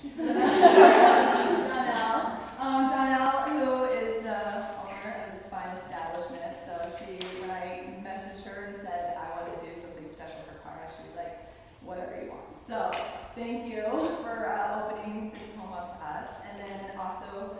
Donnell, who is the owner of this fine establishment. So when I messaged her and said I want to do something special for Cara, she was like, whatever you want. So thank you for opening this home up to us. And then also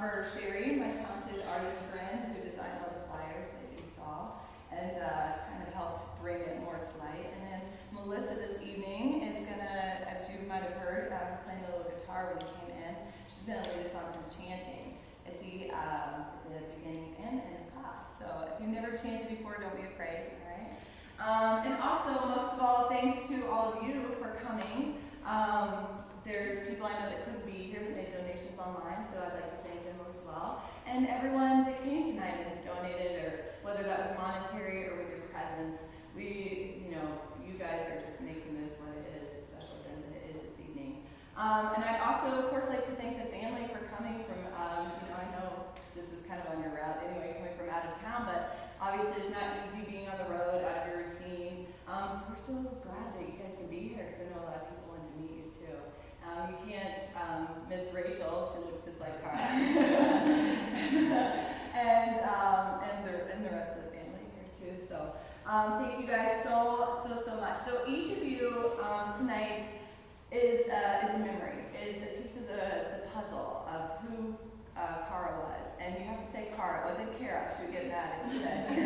for Sherry, my talented artist friend who designed all the flyers that you saw and kind of helped bring it more to light. And then Melissa this evening is going to, as you might have heard, playing a little guitar when you came in. She's going to lead us on some chanting at the beginning and end of class. So if you've never chanted before, don't be afraid, all right? And also, most of all, thanks to all of you for coming. There's people I know that couldn't be here that made donations online, so I'd like to thank them as well. And everyone that came tonight and donated, or whether that was monetary or with your presence, you guys are just making this what it is, a special event that it is this evening. And I'd also, of course, like to thank the family for coming from, I know this is kind of on your route anyway, coming from out of town, but obviously it's not easy being on the road, out of your routine. So we're so glad that you guys can be here, because I know a lot of people want to meet you too. You can't miss Rachel, she looks just like Cara. and the rest of the family here too. So thank you guys so much. So each of you tonight is a memory, is a piece of the puzzle of who Cara was. And you have to say Cara, it wasn't Cara. She would get mad if you said Cara.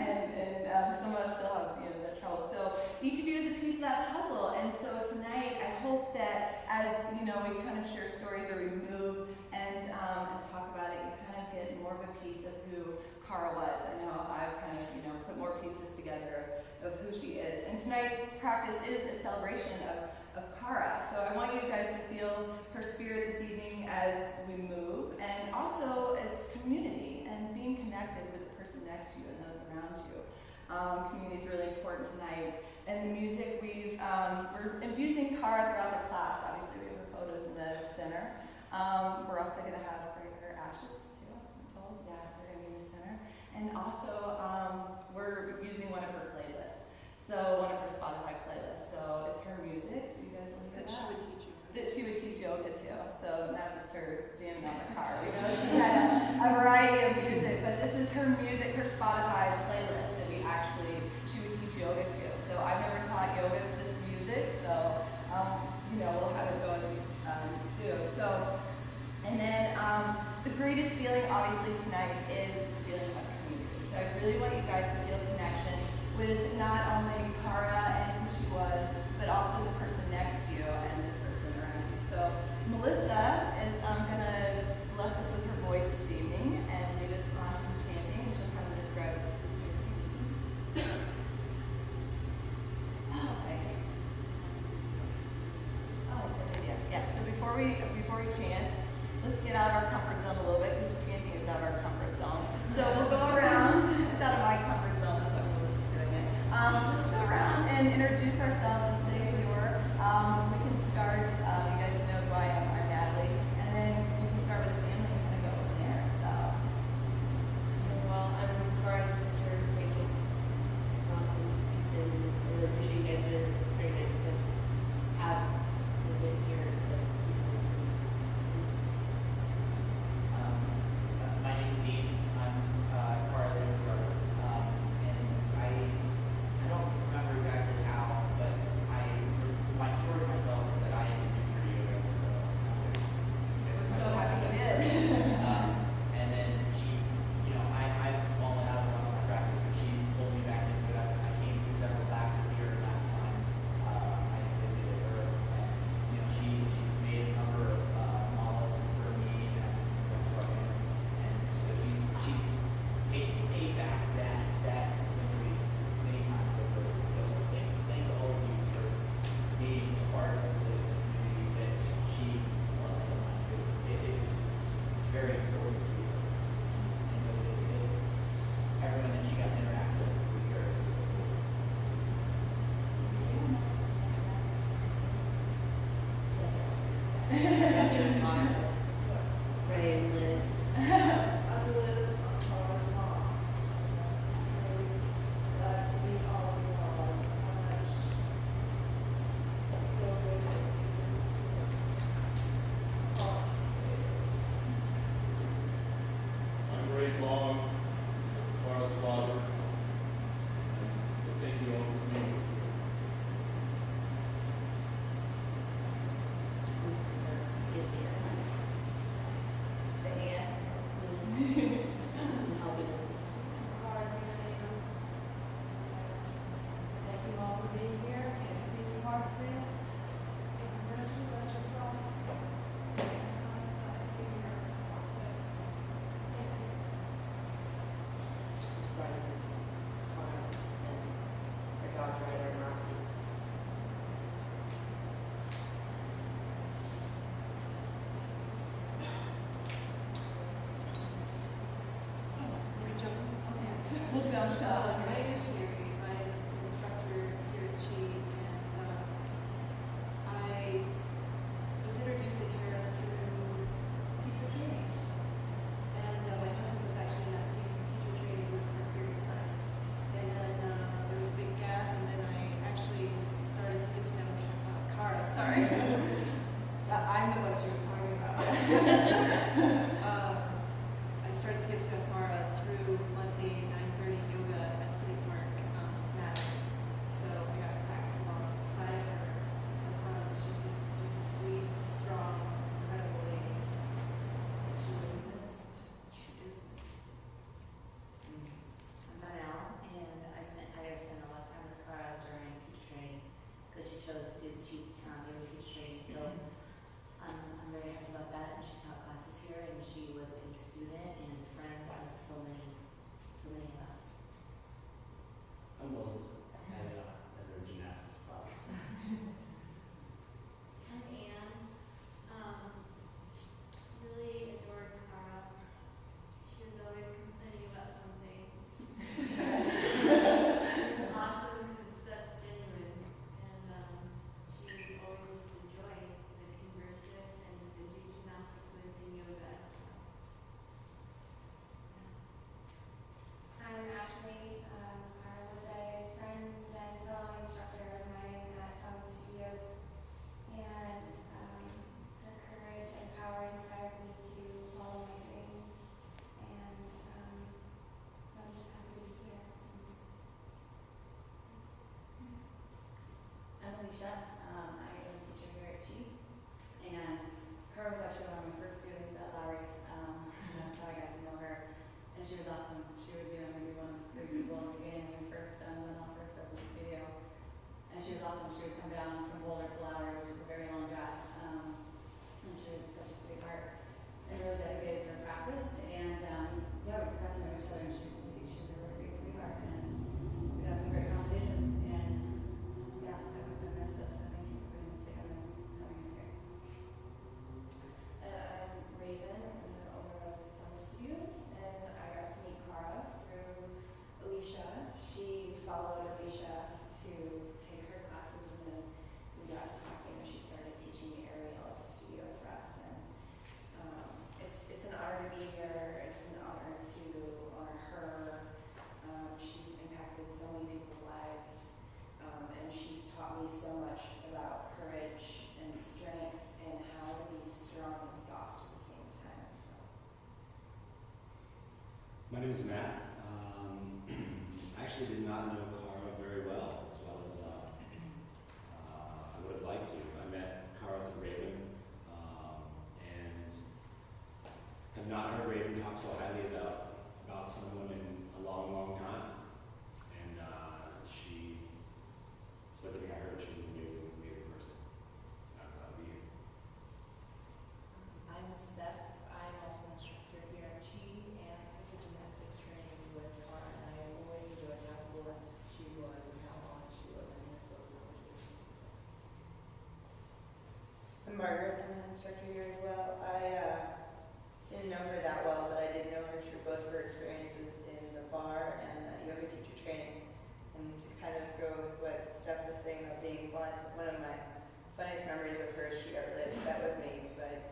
and some of us still have that trouble. So each of you is a piece of that puzzle. And so tonight, I hope that as we kind of share stories or we move and talk about it, you kind of get more of a piece of who Cara was. I know I've kind of put more pieces together of who she is. And tonight's practice is a celebration of Cara. So I want you guys to feel her spirit this evening as we move, and also it's community and being connected with the person next to you and those around you. Community is really important tonight. And the music, we're infusing Cara throughout the class. Obviously, we have her photos in the center. We're also going to have her ashes too, I'm told. Yeah, they're going to be in the center. And also, we're using one of her playlists. So one of her Spotify playlists. So it's her music. So you guys will hear that. She would teach yoga too. So not just her jamming on the car. She had a variety of music, but this is her music, her Spotify playlist that she would teach yoga too. So I've never taught yoga to this music. So we'll have it go as we do. So, and then the greatest feeling, obviously, tonight is this feeling of community. So I really want you guys to feel connection with not only Cara and who she was, but also the person next to you and the person around you. So Melissa is going to bless us with her voice this evening and lead us on some chanting, and she'll kind of describe the chanting. Yeah, so before we chant, let's get out of our comfort zone a little bit, because chanting is out of our comfort zone. So we'll go around. It's out of my comfort zone. That's why Melissa's doing it. Let's go around and introduce ourselves and say who we were. We can start. You guys know who I am. I'm Natalie. And then we can start with the family and kind of go from there. So, well, I'm Cara's sister, Rachel, from Houston. I really appreciate you guys doing this. It's very nice to have you in here. My name is Dean. I'm Cara's younger brother. And I don't remember exactly how, but my story myself is that I introduced her to yoga. we're so happy you did. And then she, I've fallen out of a lot of my practice, but she's pulled me back into it. I came to several classes here last time. I visited her, and she's made a number of models for me and so she's paid back that many times over. So thank all of you for being a part of the community that she loves so much, because it was very important to her. And everyone that she got to interact with was very important. That's right. They were talking. Ray and Liz. I'm Liz, I'm Cara's mom. I'm really glad to meet all of you all. How much I feel good that you're here. sorry. I'm the one she was talking about. I started to get to know Cara through monthly 9:30 yoga at City Park, Natalie. So I got to practice alongside her. And she's just a sweet, strong, incredible lady. She's missed. She is missed. I'm Donnell, and I spent a lot of time with Cara during teacher training because she chose to do the yoga teacher training. So I'm very happy about that. And she taught classes here, and she was a student and friend of so many of us. I'm Moses. I have a gymnastics class. I'm Anne. Really adored Cara. She was always complaining about something. It's awesome because that's genuine. And she was always just a joy to converse with and to do gymnastics with and yoga. So. I'm Ashley. Cara was a friend and fellow instructor of mine at Sound Studios, and her courage and power inspired me to follow my dreams, and so I'm just happy to be here. I'm Alicia. I am a teacher here at Chi, and Cara was actually one of my first students at Lowry. That's how I got to know her, and she was awesome. She was maybe one of the people in the beginning when we first when I first opened the studio, and she was awesome. She would come down from Boulder to Lowry, which is a very long drive, and she was such a sweetheart and really dedicated to her practice. And yeah, we just got to know each other, and she's a really big sweetheart, and we had some great conversations. And yeah, I would have missed this. I thank you for putting this together and having us here. I'm Raven. I'm the owner of Sound Studios, and I got to meet Cara through Alicia. She followed Alicia to take her classes, and then we got to talking, and she started teaching the aerial at the studio for us. And it's an honor to be here. It's an honor to honor her. She's impacted so many people's lives, and she's taught me so much about courage and strength and how to be strong and soft at the same time. So. My name is Matt. I actually did not know Cara very well as I would have liked to. I met Cara through Raven, and have not heard Raven talk so highly about someone in a long time. And so everything I heard, she's an amazing person. I'm glad to be here. I'm Steph. I'm also an instructor here at Chi and took the gymnastics training with Cara, and I always enjoyed how fluent she was and how honest she was. I miss those conversations with her. I'm Margaret. I'm an instructor here as well. I didn't know her that well, but I did know her through both her experiences in the bar and the yoga teacher training. And to kind of go with what Steph was saying about being blunt, one of my funniest memories of her, she got really upset with me because I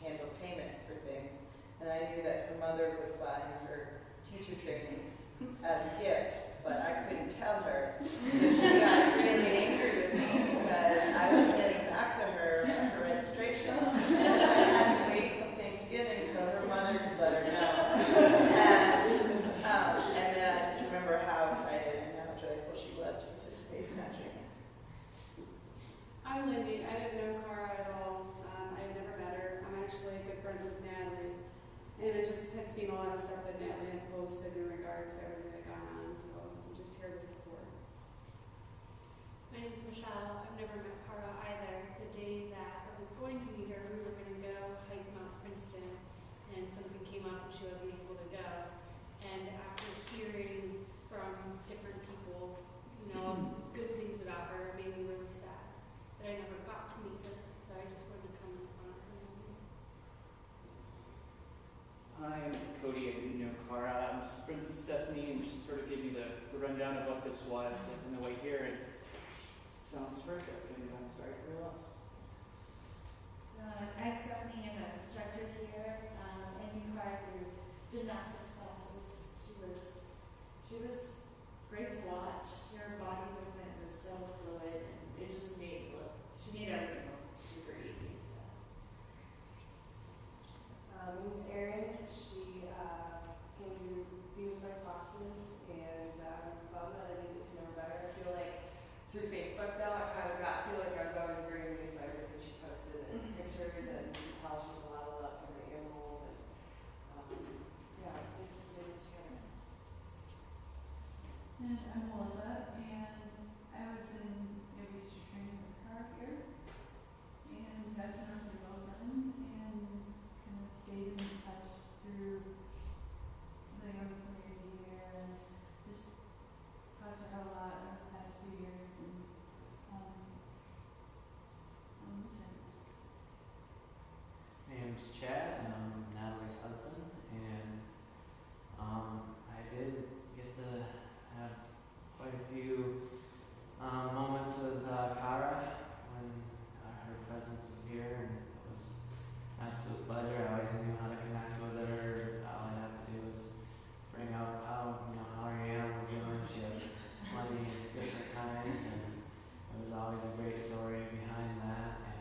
handle payment for things. And I knew that her mother was buying her teacher training as a gift, but I couldn't tell her. So she got really angry with me because I wasn't getting back to her about her registration. And I had to wait till Thanksgiving so her mother could let her know. And then I just remember how excited and how joyful she was to participate in that training. I'm Lindy. I didn't know Cara at all. I had never met her. I'm actually good friends with Natalie. And I just had seen a lot of stuff that Natalie had posted in regards to everything that got on, so I'm just here to support. My name is Michelle. I've never met Cara either. The day that I was going to meet her, we were going to go hike Mount Princeton, and something came up and she wasn't able to go. And after hearing from different people, good things about her, it made me really sad that I never got to meet her. So I just wanted to come and honor her memory. I'm Cody. I didn't know Cara. I'm just friends with Stephanie, and she sort of gave me the rundown of what this was on the way here, and it sounds perfect, and I'm sorry for your loss. I'm Stephanie. I'm an instructor here, and knew Cara through gymnastics classes. She was great to watch. Her body movement was so fluid, and it just she made name's Chad, and I'm Natalie's husband, and I did get to have quite a few moments with Cara when her presence was here, and it was an absolute pleasure. I always knew how to connect with her. All I had to do was bring up how Ariana was doing. She has plenty of different kinds, and it was always a great story behind that. And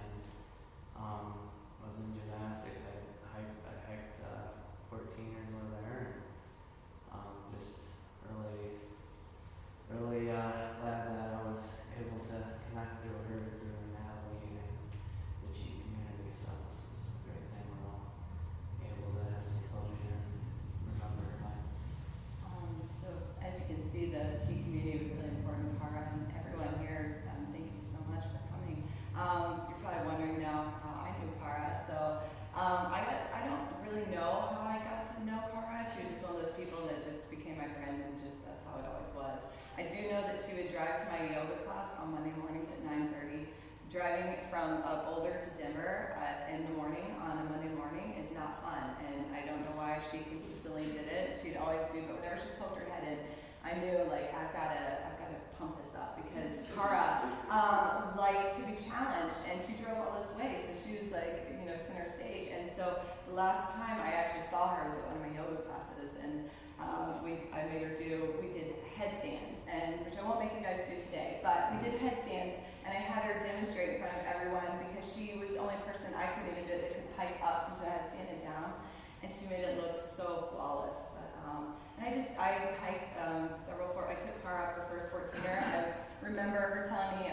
was in gymnastics. I hiked 14ers over there, and just really glad that I was able to connect through her, through Natalie and the Chi community. So this is a great thing. We're all able to have some closure and remember her life. So as you can see, the Chi community was really important to Cara and everyone here. Thank you so much for coming. You're probably wondering now how I knew Cara. So I don't really know how I got to know Cara. She was just one of those people that just became my friend, and just that's how it always was. I do know that she would drive to my yoga class on Monday mornings at 9:30. Driving from Boulder to Denver in the morning on a Monday morning is not fun, and I don't know why she consistently did it. She'd always be, but whenever she poked her head in, I knew like I've got to pump this up, because Cara liked to be challenged, and she drove all this way, so she was like center stage. And so the last time I actually saw her was at one of my yoga classes, and I made her we did headstands, and which I won't make you guys do today, but we did headstands, and I had her demonstrate in front of everyone because she was the only person I could even do it that could pike up into a headstand and down, and she made it look so flawless. But and I hiked I took Cara up her first 14er. I remember her telling me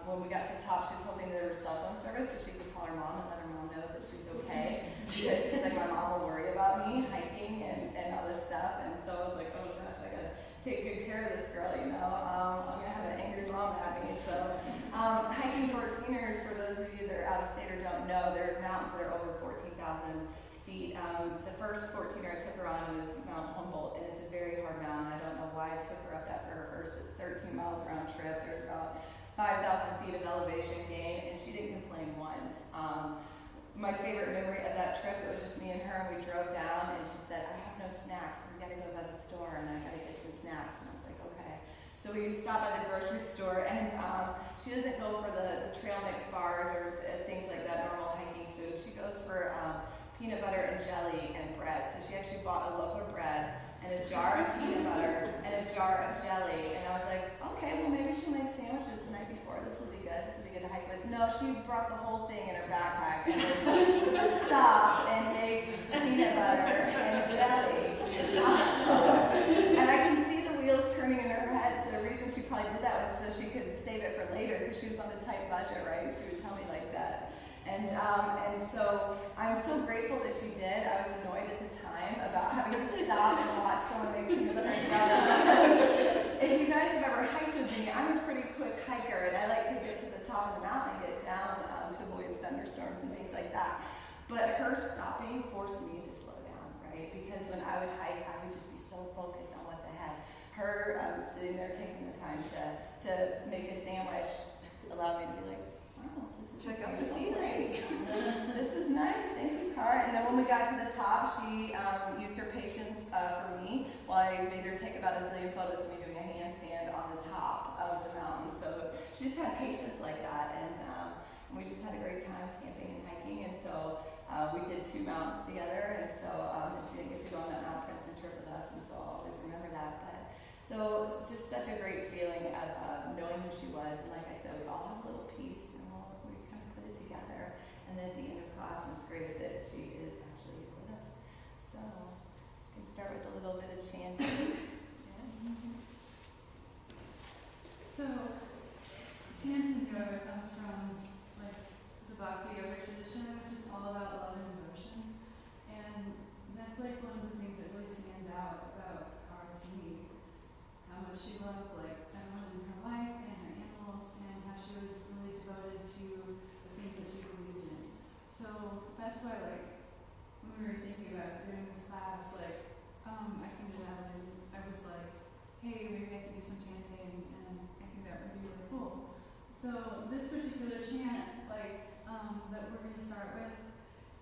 when we got to the top, she was hoping there was cell phone service so she could call her mom and let her mom know that she was okay, because she's like, my mom will worry about me hiking and all this stuff. And so I was like, oh gosh, I gotta take good care of this girl, I'm gonna have an angry mom at me. So hiking 14ers, for those of you that are out of state or don't know, they're mountains that are over 14,000 feet. The first 14er I took her on was Mount Humboldt, and it's a very hard mountain. I don't know why I took her up that for her first. It's 13 miles round trip. There's about 5,000 feet of elevation gain, and she didn't complain once. My favorite memory of that trip, it was just me and her, and we drove down, and she said, I have no snacks. We gotta go by the store, and I gotta get some snacks. And I was like, okay. So we stopped by the grocery store, and she doesn't go for the trail mix bars or things like that, normal hiking food. She goes for peanut butter and jelly and bread. So she actually bought a loaf of bread and a jar of peanut butter and a jar of jelly. And I was like, okay, well maybe she'll make sandwiches the night before. This will be good. This will be good to hike with. No, she brought the whole thing in her backpack and would stop and make peanut butter and jelly. And I can see the wheels turning in her head. So the reason she probably did that was so she could save it for later, because she was on a tight budget, right? She would tell me like that. And so I'm so grateful that she did. I was annoyed at the time about having to stop and watch someone make peanut butter and jelly. If you guys have ever hiked with me, I'm a pretty quick hiker, and I like to get to the top of the mountain and get down to avoid thunderstorms and things like that. But her stopping forced me to slow down, right? Because when I would hike, I would just be so focused on what's ahead. Her sitting there taking the time to make a sandwich allowed me to be like, oh, this is check out the scenery. This is nice, thank you, Cara. And then when we got to the top, she used her patience for me while I made her take about a zillion photos of me doing a handstand on the top of the mountain. So she just had patience like that, and we just had a great time camping and hiking. And so we did 2 mountains together, and so and she didn't get to go on that Mount Princeton trip with us, and so I'll always remember that. But so it's just such a great feeling of knowing who she was, and like I said, we all have a little piece, and we kind of put it together. And then at the end of class, it's great that she is actually here with us. So we can start with a little bit of chanting. Yes. So chanting yoga comes from the Bhakti yoga tradition, which is all about love and devotion. And that's one of the things that really stands out about Cara to me. How much she loved everyone in her life and her animals, and how she was really devoted to the things that she believed in. So that's why when we were thinking about doing this class, I came to that and I was like, hey, maybe I could do some chanting, and I think that would be really cool. So this particular chant, that we're going to start with,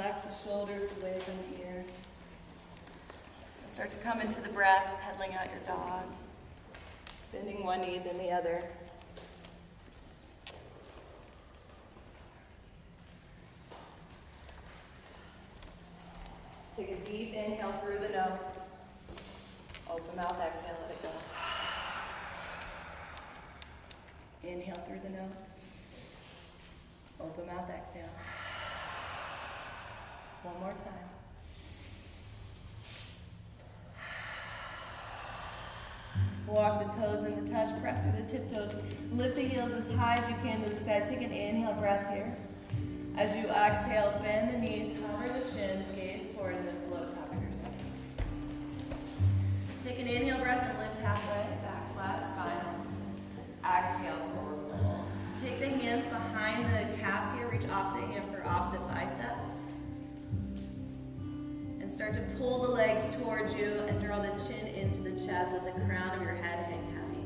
relax the shoulders away from the ears. And start to come into the breath, pedaling out your dog. Bending one knee, then the other. Take a deep inhale through the nose. Open mouth, exhale, let it go. Inhale through the nose. Open mouth, exhale. One more time. Walk the toes in the touch, press through the tiptoes. Lift the heels as high as you can to the sky. Take an inhale breath here. As you exhale, bend the knees, hover the shins, gaze forward, and then float top of your toes. Take an inhale breath and lift halfway, back flat, spinal. Exhale, forward fold. Take the hands behind the calves here, reach opposite hand for opposite bicep. And start to pull the legs towards you and draw the chin into the chest, let the crown of your head hang heavy.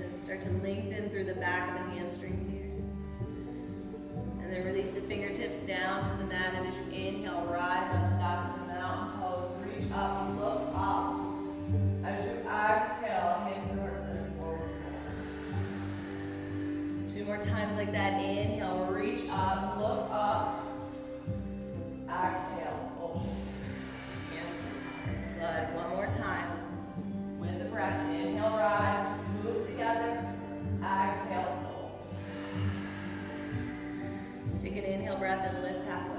And start to lengthen through the back of the hamstrings here. And then release the fingertips down to the mat, and as you inhale, rise up to Tadasana mountain pose. Reach up, look up. As you exhale, hands to heart center, forward. 2 more times like that. Inhale, reach up, look up. Exhale, fold. Hands to heart. Good. One more time. With the breath, inhale, rise, move together. Exhale, fold. Take an inhale breath and lift halfway.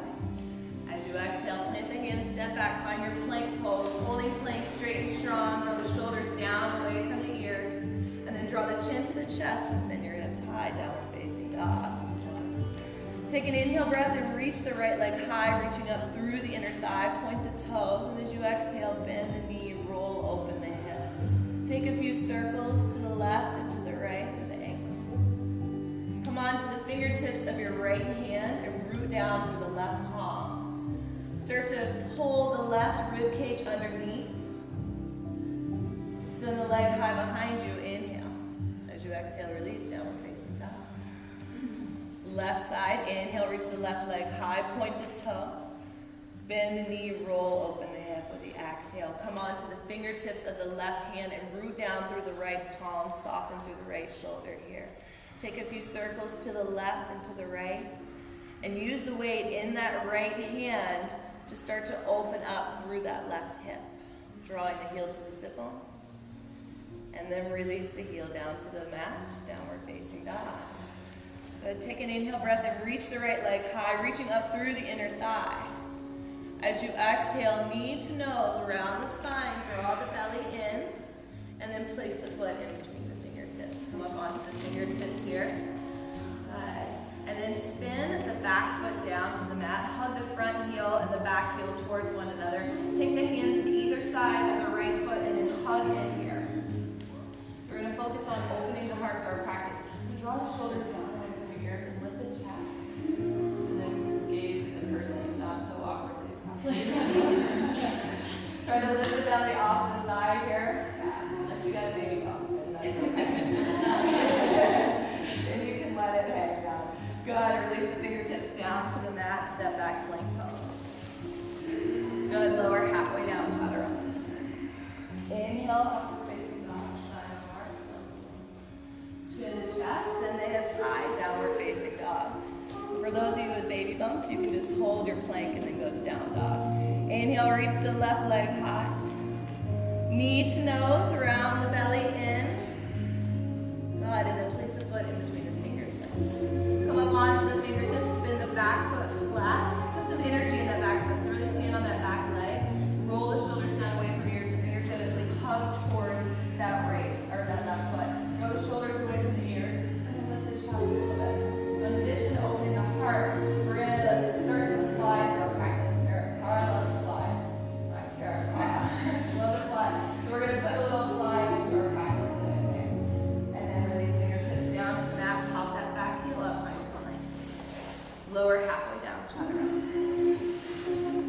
As you exhale, plant the hands, step back, find your plank pose. Holding plank straight and strong, draw the shoulders down away from the ears, and then draw the chin to the chest and send your hips high, downward facing dog. Take an inhale breath and reach the right leg high, reaching up through the inner thigh, point the toes, and as you exhale, bend the knee, roll open the hip. Take a few circles to the left and to the right with the ankle. Come on to the fingertips of your right hand and root down through the left palm. Start to pull the left rib cage underneath. Send the leg high behind you. Inhale. As you exhale, release, downward facing dog. Left side, inhale, reach the left leg high, point the toe. Bend the knee, roll open the hip with the exhale. Come on to the fingertips of the left hand and root down through the right palm, soften through the right shoulder here. Take a few circles to the left and to the right, and use the weight in that right hand to start to open up through that left hip, drawing the heel to the sit bone, and then release the heel down to the mat, downward facing dog. Good. Take an inhale breath and reach the right leg high, reaching up through the inner thigh. As you exhale, knee to nose, around the spine, draw the belly in, and then place the foot in between the fingertips. Come up onto the fingertips here. And then spin the back foot down to the mat. Hug the front heel and the back heel towards one another. Take the hands to either side of the right foot and then hug in here. So we're going to focus on opening the heart through our practice. So draw the shoulders down away from the ears and lift the chest. And then gaze at the person, not so awkwardly. Try to lift the belly off the thigh here. Unless you got a baby bump, then that's okay. Then you can let it hang down. Good. Release the fingertips down to the mat. Step back, plank pose. Good. Lower halfway down, chaturanga. Inhale, upward facing dog. Shine heart. Chin to chest. Send the hips high. Downward facing dog. For those of you with baby bumps, you can just hold your plank and then go to down dog. Inhale, reach the left leg high. Knee to nose, around the belly in. Good. And then place a foot in between the fingertips. Come up onto the fingertips, spin the back foot flat. Put some energy in that back foot. So really stand on that back leg. Roll the shoulders down away from ears and energetically hug towards that right, or that left foot. Draw the shoulders away from the ears and then lift the chest a little bit. So in addition to opening the heart, we're going to start to fly through our practice. Cara, I love to fly. Not Cara, I love to fly. So we're going to put a little fly into our practice today. And then release fingertips down to the mat. Pop that back heel up, find your plank. Lower halfway down, chaturanga.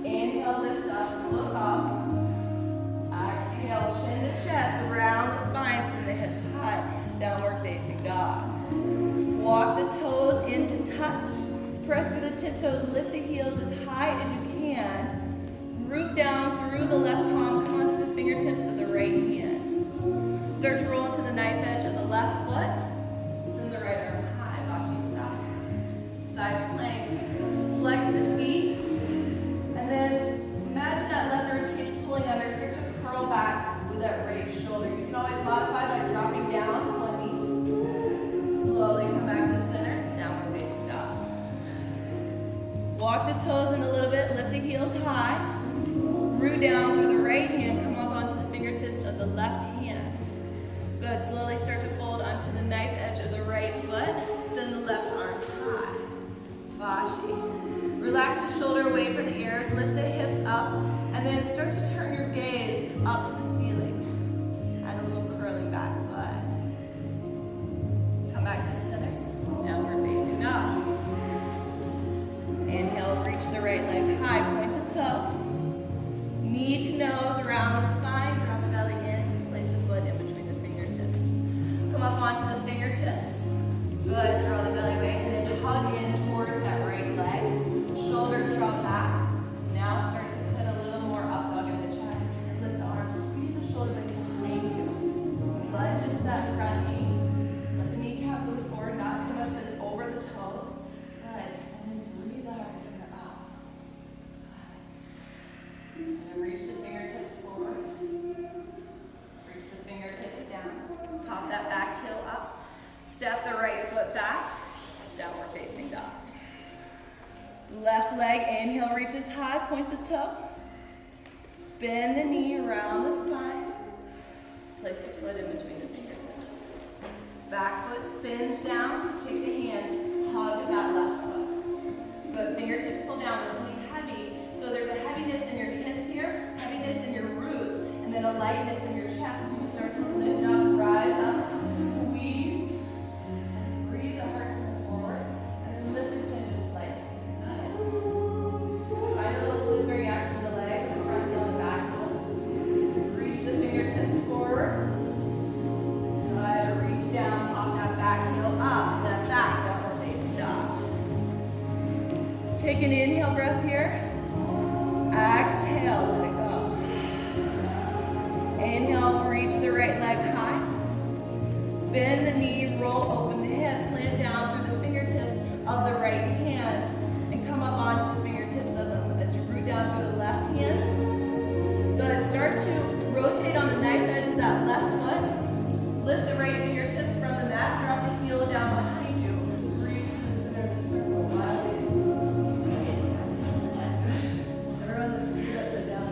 Inhale, lift up, look up. Exhale, chin to chest, around the spine, send the hips high, downward facing dog. Walk the toes into touch. press through the tiptoes, lift the heels as high as you can. Root down through the left palm, come onto the fingertips of the right hand. Start to roll into the knife edge of the left foot. Send the right arm high, Vashisthasana. Side plank, flex the feet. And then imagine that left rib cage pulling under, start to curl back with that right shoulder. You can always modify by dropping down to one knee. Slowly come back to center, downward facing dog. Walk the toes in a little bit, lift the heels high. Root down through the right hand, come up onto the fingertips of the left hand. Good, slowly start to fold onto the knife edge of the right foot. Send the left arm high. Vashi. Relax the shoulder away from the ears, lift the hips up, and then start to turn your gaze up to the ceiling. Add a little curling back, good. Come back to center, downward facing dog. Inhale, reach the right leg high, point the toe. Knee to nose around the spine, draw the belly in, place the foot in between the fingertips. Come up onto the fingertips. Good, draw the belly away, and then hug in towards that right leg. Shoulders draw back. Now start to put a little more up dog in the chest. Lift the arms, squeeze the shoulder blades behind you. Lunge into that front knee. Let the kneecap move forward, not so much that it's over the toes. Good, and then breathe the heart center up. Good. And then reach the fingertips forward. Reach the fingertips down. Pop that back heel up. Step the right foot back. Downward facing dog. Left leg, inhale, reaches high, point the toe. Bend the knee around the spine. Place the foot in between the fingertips. Back foot spins down. Take the hands, hug that left foot. Good, fingertips pull down, they're really heavy. So there's a heaviness in your hips here, heaviness in your roots, and then a lightness in your chest as you start to lift up, rise up, squeeze, and breathe the heart center forward, and then lift the chin just slightly. Find a little scissoring action in the leg, the front heel and back heel. Reach the fingertips forward. Good, reach down, pop that back heel up, step back, downward facing dog. Take an inhale breath here. Exhale, let it go. Inhale, reach the right leg high. Bend the knee, roll open the hip, plant down through the fingertips of the right hand, and come up onto the fingertips of them as you root down through the left hand. Good, start to rotate on the knife edge of that left foot. Lift the right fingertips from the mat, drop the heel down behind you. Reach to the center of the circle. Everyone looks good upside down.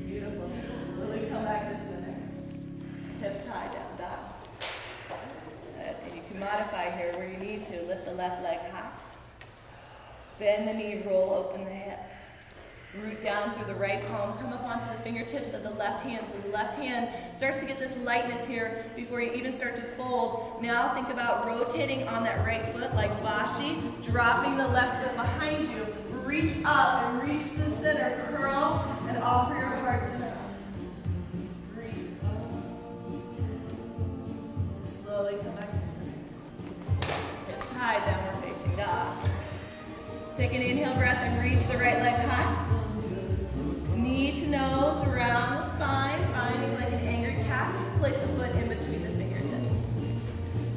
Beautiful. Really come back to center. Hips high, down dog. And you can modify here where you need to. Lift the left leg high. Bend the knee, roll open the hip. Root down through the right palm, come up onto the fingertips of the left hand. So the left hand starts to get this lightness here before you even start to fold. Now think about rotating on that right foot like Vashi, dropping the left foot behind you. Reach up and reach the center, curl, and offer your heart center. Breathe. Slowly come back to center. Hips high, downward facing dog. Take an inhale breath and reach the right leg high. Knee to nose around the spine, finding like an angry cat. Place the foot in between the fingertips.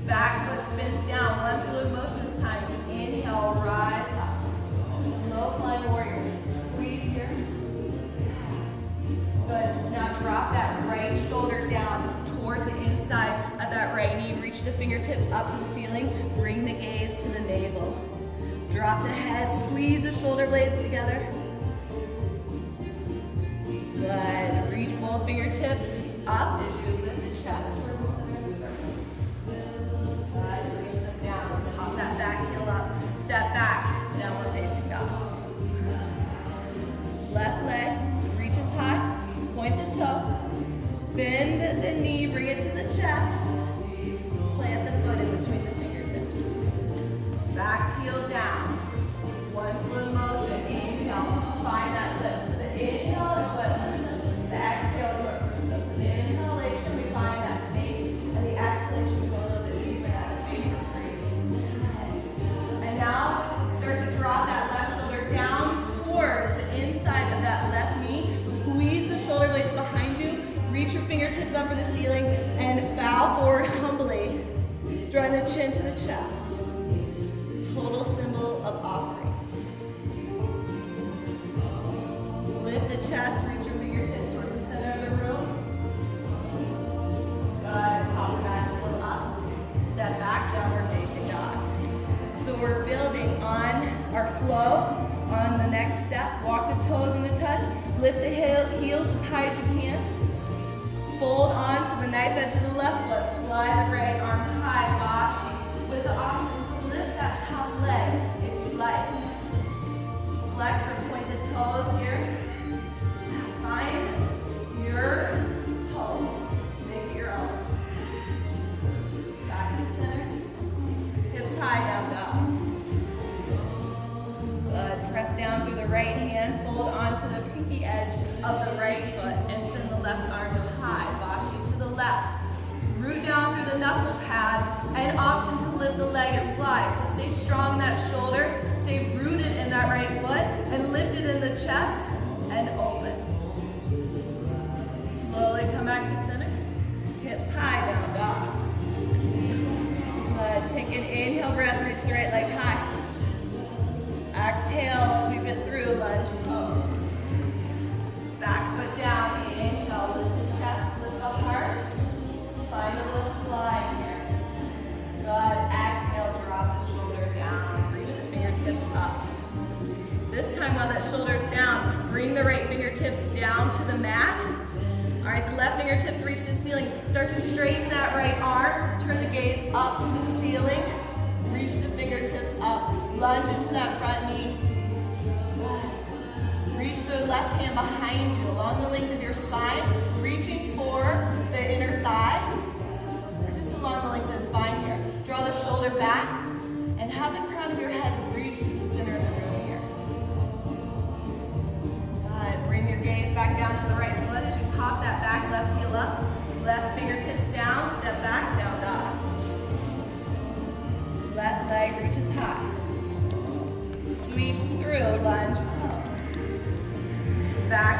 Back foot spins down, one fluid motion this time. Inhale, rise up. Low flying warrior. Squeeze here. Good. Now drop that right shoulder down towards the inside of that right knee. Reach the fingertips up to the ceiling. Bring the gaze to the navel. Drop the head, squeeze the shoulder blades together. Good. Reach both fingertips up as you lift the chest towards the center of the circle. Good. Reach them down. Pop that back heel up. Step back. Downward facing dog. Left leg reaches high. Point the toe. Bend the knee. Bring it to the chest. Plant the foot in between the fingertips. Back heel down. One fluid motion. Inhale. Find that lift. So the inhale is what lifts us. The exhale is what brings us. So the inhalation, we find that space. And the exhalation, we go a little bit deeper in that space. reach your fingertips up for the ceiling and bow forward humbly, drawing the chin to the chest. Total symbol of offering. Lift the chest, reach your fingertips towards the center of the room. Good, pop the back foot up. Step back, downward facing dog. So we're building on our flow. On the next step, walk the toes into touch. Lift the heels as high as you can. Fold onto the knife edge of the left foot. Fly the right arm high, Vashi, with the option to lift that top leg if you'd like. Flex or point the toes here. Find your pose. Make it your own. Back to center. Hips high, down dog. Good. Press down through the right hand. Fold onto the pinky edge of the right foot and send the left arm high. Vashi to the left. Root down through the knuckle pad and option to lift the leg and fly. So stay strong in that shoulder. Stay rooted in that right foot and lift it in the chest and open. Slowly come back to center. Hips high, down dog. Good. Take an inhale breath, reach the right leg high. Exhale, sweep it through, lunge pose. Back foot down, inhale, lift the chest, lift the heart. Find a little fly here. Good. Exhale, drop the shoulder down, reach the fingertips up. This time while that shoulder's down, bring the right fingertips down to the mat. All right, the left fingertips reach the ceiling. Start to straighten that right arm. Turn the gaze up to the ceiling. Reach the fingertips up. Lunge into that front knee. Reach the left hand behind you along the length of your spine, reaching for the inner thigh, or just along the length of the spine here. Draw the shoulder back and have the crown of your head reach to the center of the room here. Good. Bring your gaze back down to the right foot as you pop that back left heel up. Left fingertips down, step back, down dog. Left leg reaches high. Sweeps through, lunge pose. Back